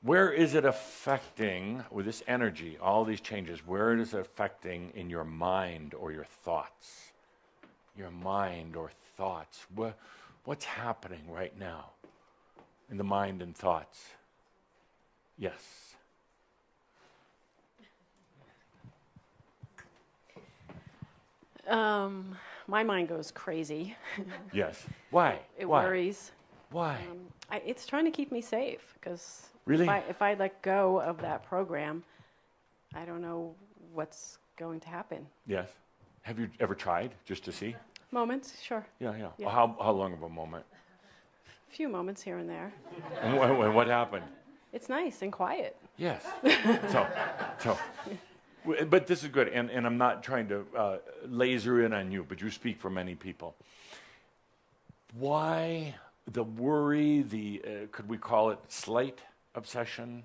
Where is it affecting, with this energy, all these changes, where is it affecting in your mind or your thoughts? Your mind or thoughts. What's happening right now in the mind and thoughts? Yes. My mind goes crazy. Yes. Why? It Why? worries. Why? It's trying to keep me safe, because Really? if I let go of that program, I don't know what's going to happen. Yes. Have you ever tried just to see? Moments, sure. Yeah. Yeah. How long of a moment? A few moments here and there. And what happened? It's nice and quiet. Yes. But this is good, and I'm not trying to laser in on you, but you speak for many people. Why the worry, could we call it slight obsession?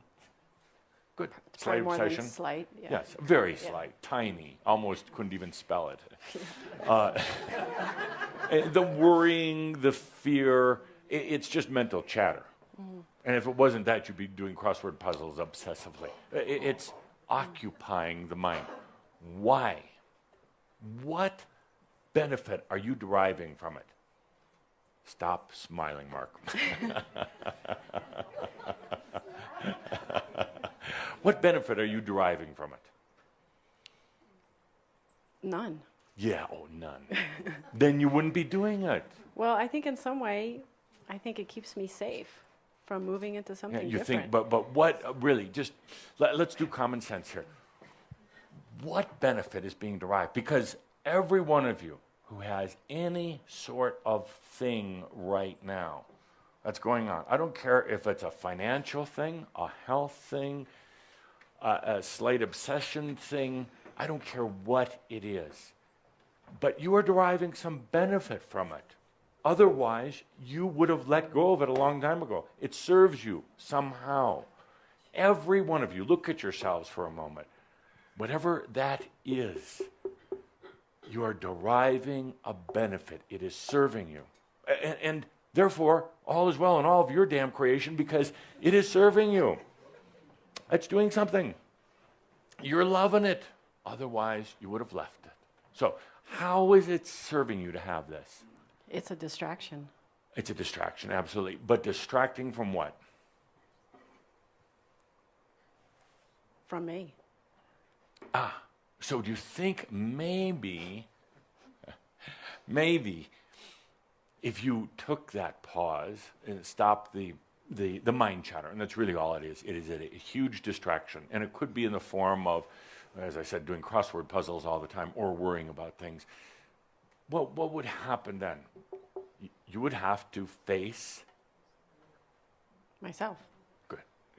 Good. Slight More obsession. than slight. Yeah. Yes, very slight, tiny, almost couldn't even spell it. The worrying, the fear, it's just mental chatter. Mm. And if it wasn't that, you'd be doing crossword puzzles obsessively. It's occupying the mind. Why? What benefit are you deriving from it? Stop smiling, Mark. What benefit are you deriving from it? None. Yeah, none. Then you wouldn't be doing it. Well, I think in some way, I think it keeps me safe from moving into something you different. think, but what really? Just let's do common sense here. What benefit is being derived? Because every one of you who has any sort of thing right now that's going on, I don't care if it's a financial thing, a health thing, a slight obsession thing, I don't care what it is. But you are deriving some benefit from it. Otherwise, you would have let go of it a long time ago. It serves you somehow. Every one of you, look at yourselves for a moment. Whatever that is, you are deriving a benefit. It is serving you. And therefore, all is well in all of your damn creation because it is serving you. It's doing something. You're loving it. Otherwise, you would have left it. So, how is it serving you to have this? It's a distraction. It's a distraction, absolutely. But distracting from what? From me. So do you think maybe if you took that pause and stopped the mind chatter, and that's really all it is a huge distraction, and it could be in the form of, as I said, doing crossword puzzles all the time or worrying about things. What would happen then? You would have to face myself.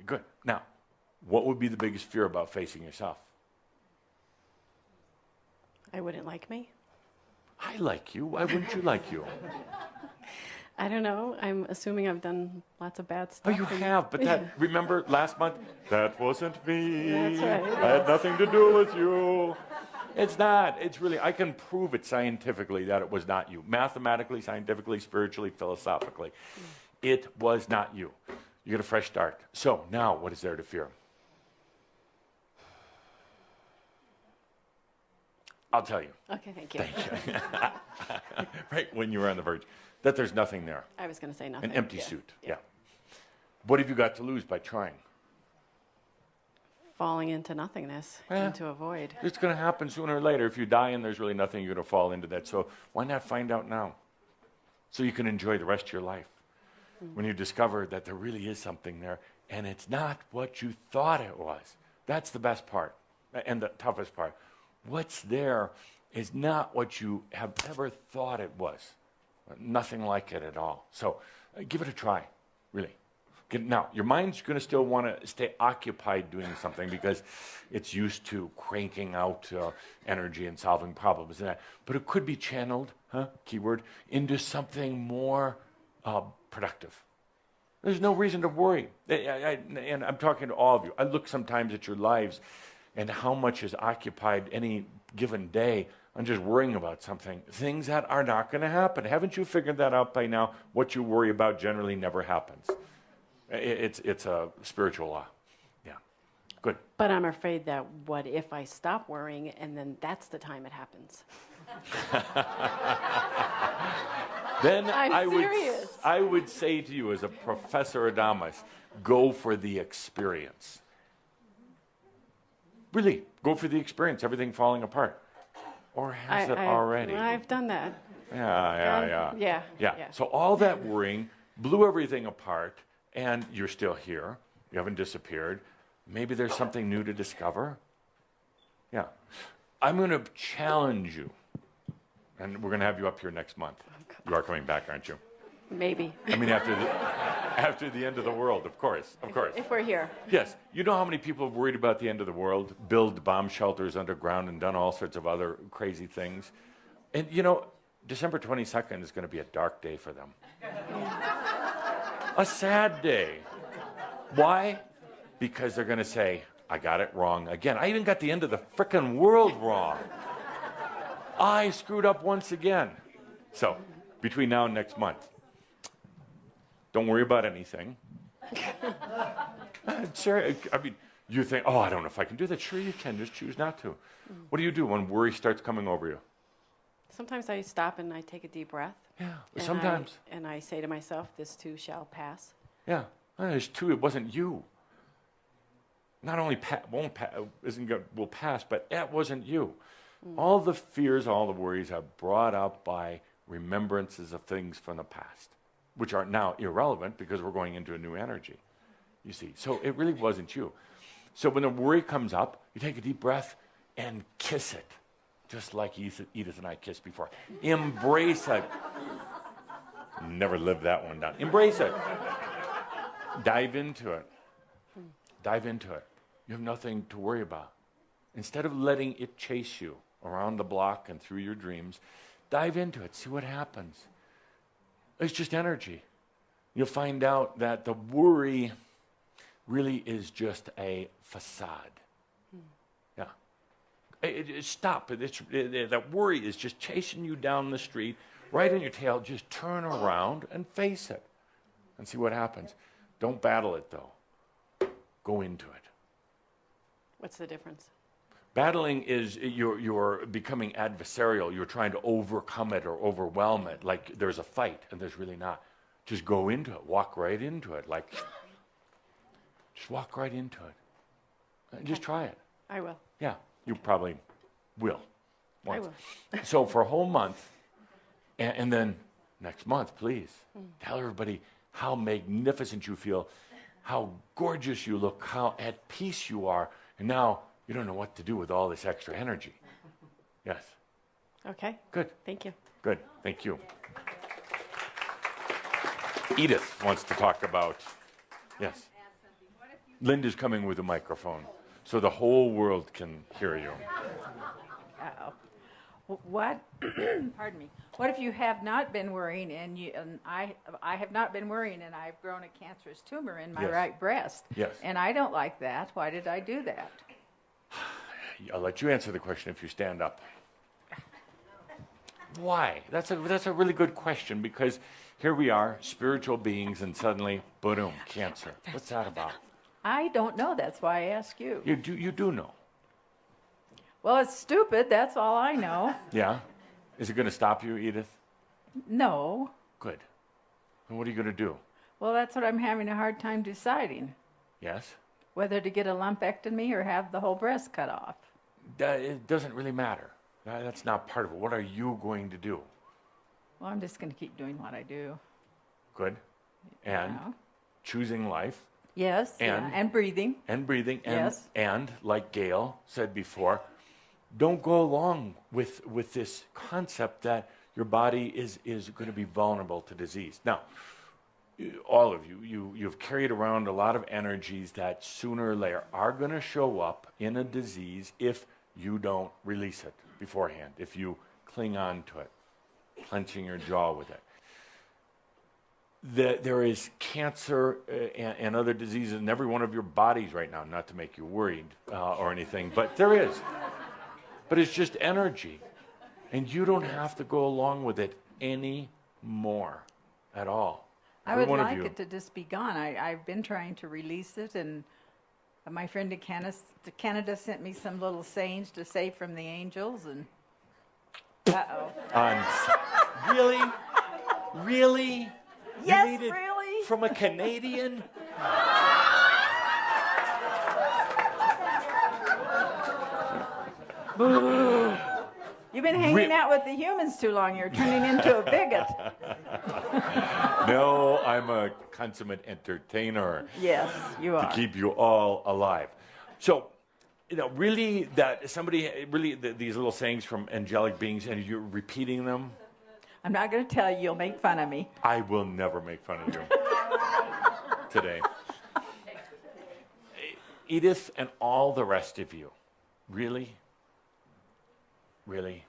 Good. Now, what would be the biggest fear about facing yourself? I wouldn't like me. I like you. Why wouldn't you like you? I don't know. I'm assuming I've done lots of bad Oh, stuff. you have, but remember last month? That wasn't me. That's right. I had nothing to do with you. It's not. It's really, I can prove it scientifically that it was not you. Mathematically, scientifically, spiritually, philosophically. It was not you. You get a fresh start. So now, what is there to fear? I'll tell you. Okay, thank you. Thank you. Right when you were on the verge. That there's nothing there. I was going to say nothing. An empty suit, yeah. What have you got to lose by trying? Falling into nothingness, into a void. It's going to happen sooner or later. If you die and there's really nothing, you're going to fall into that. So why not find out now? So you can enjoy the rest of your life. When you discover that there really is something there, and it's not what you thought it was. That's the best part, and the toughest part. What's there is not what you have ever thought it was. Nothing like it at all. So give it a try, really. Now, your mind's going to still want to stay occupied doing something because it's used to cranking out energy and solving problems and that. But it could be channeled, keyword, into something more productive. There's no reason to worry. And I'm talking to all of you. I look sometimes at your lives and how much is occupied any given day on just worrying about something. Things that are not going to happen. Haven't you figured that out by now? What you worry about generally never happens. It's a spiritual law. Yeah. Good. But I'm afraid that what if I stop worrying and then that's the time it happens? Then I'm serious. I would say to you as a Professor Adamus, go for the experience. Really, go for the experience, everything falling apart. Or has it already? I've done that. Yeah. Yeah. So all that worrying blew everything apart, and you're still here. You haven't disappeared. Maybe there's something new to discover. Yeah. I'm going to challenge you, and we're going to have you up here next month. You are coming back, aren't you? Maybe. I mean, after the end of the world, of course. If we're here. Yes. You know how many people have worried about the end of the world, build bomb shelters underground, and done all sorts of other crazy things? And, you know, December 22nd is going to be a dark day for them. A sad day. Why? Because they're going to say, I got it wrong again. I even got the end of the frickin' world wrong. I screwed up once again. So, between now and next month, don't worry about anything. Sure, I mean, you think, oh, I don't know if I can do that. Sure you can, just choose not to. What do you do when worry starts coming over you? Sometimes I stop and I take a deep breath. Yeah, and sometimes. And I say to myself, this too shall pass. Yeah, there's two, it wasn't you. Not only will pass, but that wasn't you. All the fears, all the worries are brought up by remembrances of things from the past, which are now irrelevant because we're going into a new energy, you see. So it really wasn't you. So when the worry comes up, you take a deep breath and kiss it, just like Edith and I kissed before. Embrace it. Never lived that one down. Embrace it. Dive into it. Dive into it. You have nothing to worry about. Instead of letting it chase you around the block and through your dreams, dive into it. See what happens. It's just energy. You'll find out that the worry really is just a facade. Yeah. Stop. That worry is just chasing you down the street, right in your tail. Just turn around and face it and see what happens. Don't battle it, though. Go into it. What's the difference? Battling is you're becoming adversarial. You're trying to overcome it or overwhelm it. Like there's a fight, and there's really not. Just go into it. Walk right into it. Like, just walk right into it. And just try it. I will. Yeah, you probably will. Once. I will. So for a whole month, and then next month, please, tell everybody how magnificent you feel, how gorgeous you look, how at peace you are, and now you don't know what to do with all this extra energy. Yes. Okay. Good. Thank you. Good. Thank you. Edith wants to talk about, yes. Linda's coming with a microphone so the whole world can hear you. What? Pardon me. What if you have not been worrying and I have not been worrying and I've grown a cancerous tumor in my right breast? Yes. And I don't like that. Why did I do that? I'll let you answer the question if you stand up. Why? That's a really good question, because here we are, spiritual beings, and suddenly, boom, cancer. What's that about? I don't know. That's why I ask you. You do know. Well, it's stupid. That's all I know. Yeah? Is it going to stop you, Edith? No. Good. And what are you going to do? Well, that's what I'm having a hard time deciding. Yes? Whether to get a lumpectomy or have the whole breast cut off. It doesn't really matter. That's not part of it. What are you going to do? Well, I'm just going to keep doing what I do. Good. And Yeah. choosing life. Yes. And breathing. And breathing. And, Yes. and like Gail said before, don't go along with this concept that your body is going to be vulnerable to disease. Now, all of you've carried around a lot of energies that sooner or later are going to show up in a disease if you don't release it beforehand, if you cling on to it, clenching your jaw with it. There is cancer and other diseases in every one of your bodies right now, not to make you worried or anything, but there is. But it's just energy. And you don't have to go along with it anymore at all. I would like it to just be gone. I've been trying to release it, and my friend in Canada sent me some little sayings to say from the angels, and Really? Really? Yes, you need it really? From a Canadian? You've been hanging out with the humans too long. You're turning into a bigot. No, I'm a consummate entertainer. Yes, you are. To keep you all alive. So, really, these little sayings from angelic beings, and you're repeating them? I'm not going to tell you. You'll make fun of me. I will never make fun of you today. Edith and all the rest of you, really? Really?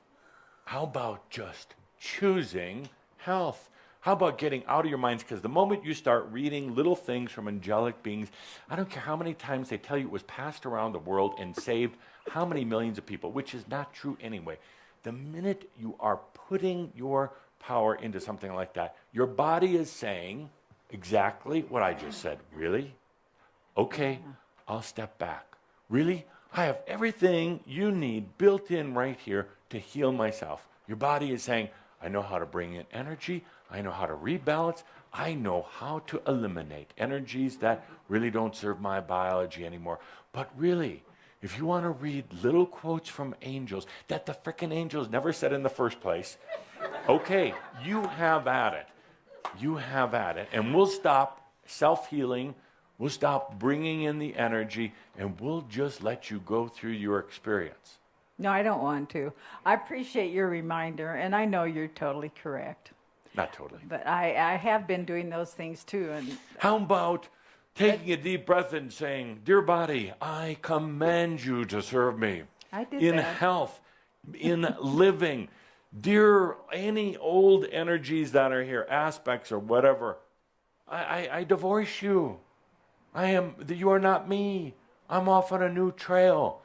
How about just choosing health? How about getting out of your minds? Because the moment you start reading little things from angelic beings, I don't care how many times they tell you it was passed around the world and saved how many millions of people, which is not true anyway. The minute you are putting your power into something like that, your body is saying exactly what I just said. Really? Okay, I'll step back. Really? I have everything you need built in right here to heal myself. Your body is saying, I know how to bring in energy. I know how to rebalance. I know how to eliminate energies that really don't serve my biology anymore. But really, if you want to read little quotes from angels that the frickin' angels never said in the first place, okay, you have at it. You have at it. And we'll stop self-healing. We'll stop bringing in the energy, and we'll just let you go through your experience. No, I don't want to. I appreciate your reminder, and I know you're totally correct. Not totally. But I have been doing those things too. And how about taking a deep breath and saying, dear body, I command you to serve me. I did in that. Health, in living. Dear, any old energies that are here, aspects or whatever, I divorce you. You are not me. I'm off on a new trail.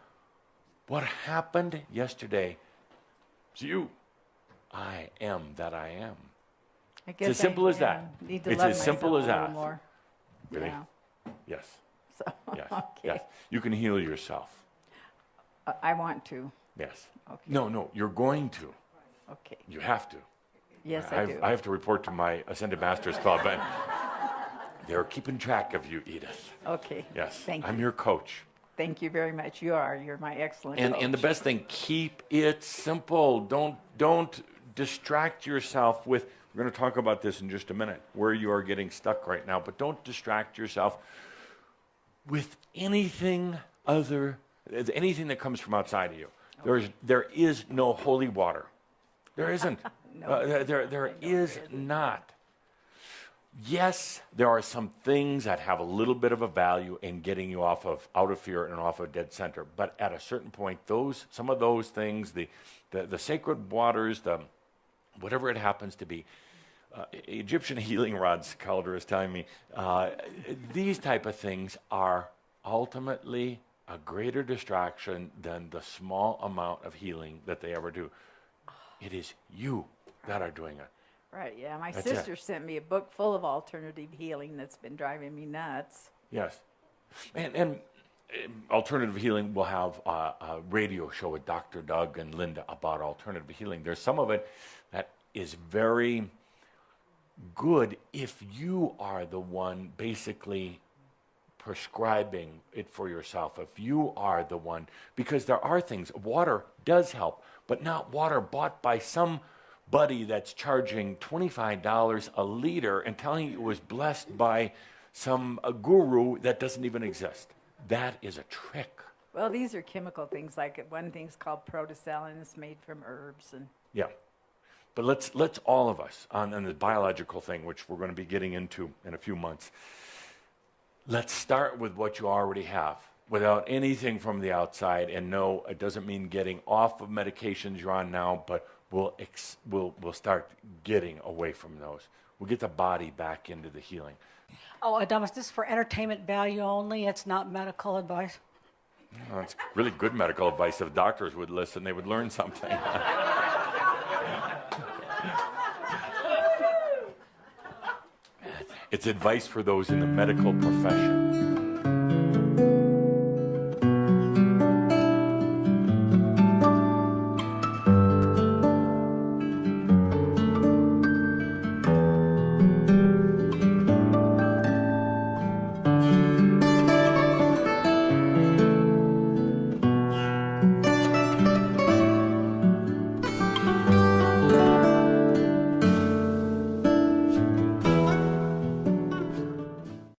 What happened yesterday is you. I am that I am. I guess it's as simple as that. It's as simple as that. More. Really? Yeah. Yes. So, yes. okay. Yes. You can heal yourself. I want to. Yes. Okay. No, you're going to. Okay. You have to. Yes, I do. I have to report to my Ascended Masters Club, and they're keeping track of you, Edith. Okay. Yes. Thank you. I'm your coach. Thank you very much. You're my excellent coach. And the best thing, keep it simple. Don't distract yourself with, we're going to talk about this in just a minute, where you are getting stuck right now, but don't distract yourself with anything that comes from outside of you. Okay. There is no holy water. There isn't. No. There is not. Yes, there are some things that have a little bit of a value in getting you out of fear and off of dead center. But at a certain point, some of those things, the sacred waters, whatever it happens to be, Egyptian healing rods, Calder is telling me, these type of things are ultimately a greater distraction than the small amount of healing that they ever do. It is you that are doing it. Right, yeah. My sister sent me a book full of alternative healing that's been driving me nuts. Yes. And alternative healing will have a radio show with Dr. Doug and Linda about alternative healing. There's some of it that is very good if you are the one basically prescribing it for yourself, if you are the one, because there are things, water does help, but not water bought by somebody that's charging $25 a liter and telling you it was blessed by some guru that doesn't even exist. That is a trick. Well, these are chemical things, like one thing's called protosalin, it's made from herbs. And yeah. But let's all of us, on the biological thing, which we're going to be getting into in a few months, let's start with what you already have, without anything from the outside. And no, it doesn't mean getting off of medications you're on now, but we'll start getting away from those. We'll get the body back into the healing. Oh, Adamus, this is for entertainment value only. It's not medical advice. No, it's really good medical advice. If doctors would listen, they would learn something. It's advice for those in the medical profession.